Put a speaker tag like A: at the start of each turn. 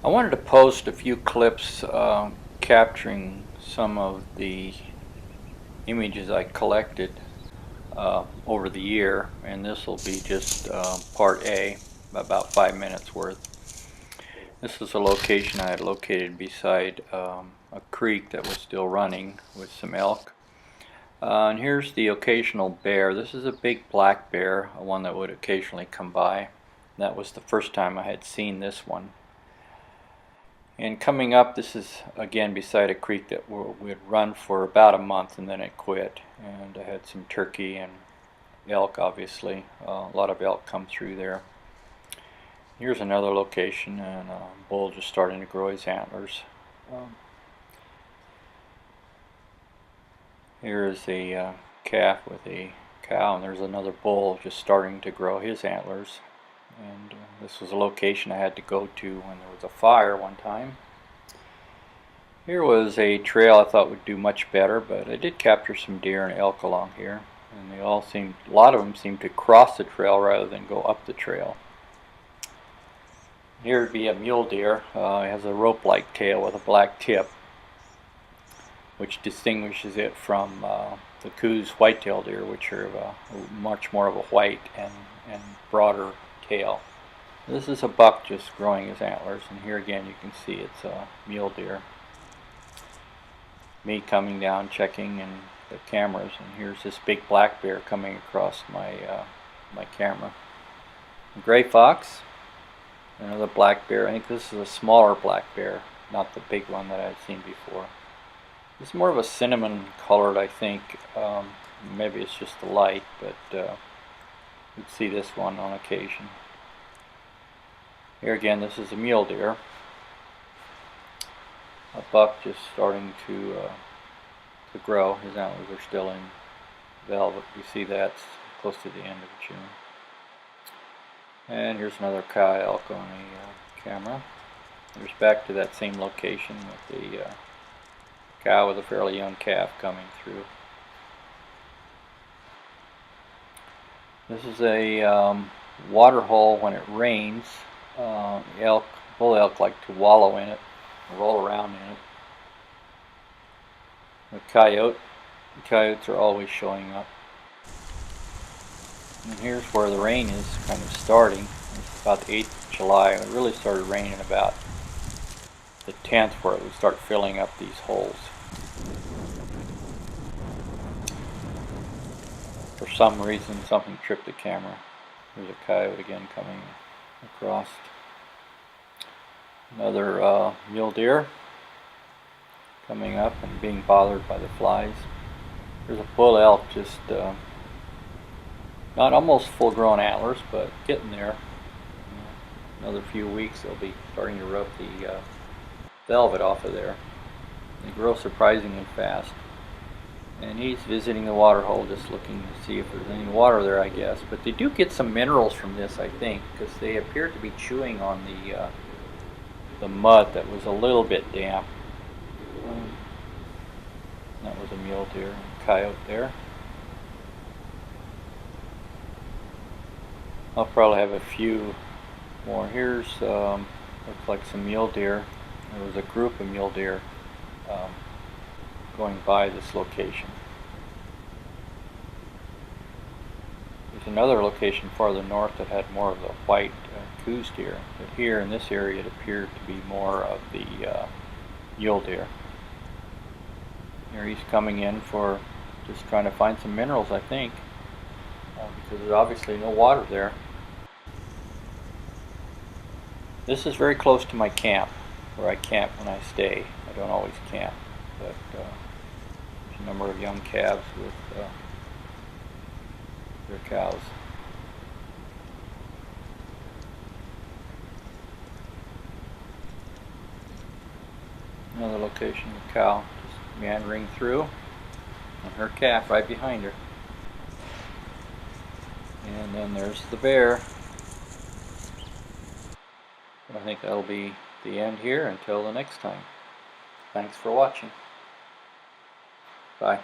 A: I wanted to post a few clips capturing some of the images I collected over the year, and this will be just part A, about 5 minutes worth. This is a location I had located beside a creek that was still running with some elk. And here's the occasional bear. This is a big black bear, one that would occasionally come by. That was the first time I had seen this one. And coming up, this is again beside a creek that would run for about a month and then it quit. And I had some turkey and elk, obviously. A lot of elk come through there. Here's another location, and a bull just starting to grow his antlers. Here is a calf with a cow, and there's another bull just starting to grow his antlers. And this was a location I had to go to when there was a fire one time. Here was a trail I thought would do much better, but I did capture some deer and elk along here, and they all seemed, a lot of them seemed to cross the trail rather than go up the trail. Here would be a mule deer. It has a rope-like tail with a black tip, which distinguishes it from the Coues white-tailed deer, which are much more of a white and broader tail. This is a buck just growing his antlers, and here again you can see it's a mule deer. Me coming down checking and the cameras, and here's this big black bear coming across my my camera. A gray fox, another black bear. I think this is a smaller black bear, not the big one that I've seen before. It's more of a cinnamon colored, I think. Maybe it's just the light, but you'd see this one on occasion. Here again, this is a mule deer. A buck just starting to grow. His antlers are still in velvet. You see that's close to the end of June. And here's another cow elk on the camera. There's back to that same location with the cow with a fairly young calf coming through. This is a water hole when it rains. Bull elk like to wallow in it, roll around in it. The coyotes are always showing up. And here's where the rain is kind of starting. It's about the 8th of July. It really started raining about the 10th, where it would start filling up these holes. For some reason, something tripped the camera. There's a coyote again coming across. Another mule deer coming up and being bothered by the flies. There's a bull elk just not almost full grown antlers, but getting there. Another few weeks they'll be starting to rub the velvet off of there. They grow surprisingly fast. And he's visiting the water hole, just looking to see if there's any water there, I guess. But they do get some minerals from this, I think, because they appear to be chewing on the mud that was a little bit damp. That was a mule deer and coyote there. I'll probably have a few more. Here's looks like some mule deer. There was a group of mule deer going by this location. There's another location farther north that had more of the white Coues deer, but here in this area it appeared to be more of the mule deer. Here he's coming in for just trying to find some minerals, I think, because there's obviously no water there. This is very close to my camp, where I camp when I stay. I don't always camp, but there's a number of young calves with their cows. Another location, the cow just meandering through, and her calf right behind her. And then there's the bear. I think that'll be the end here until the next time. Thanks for watching. Bye.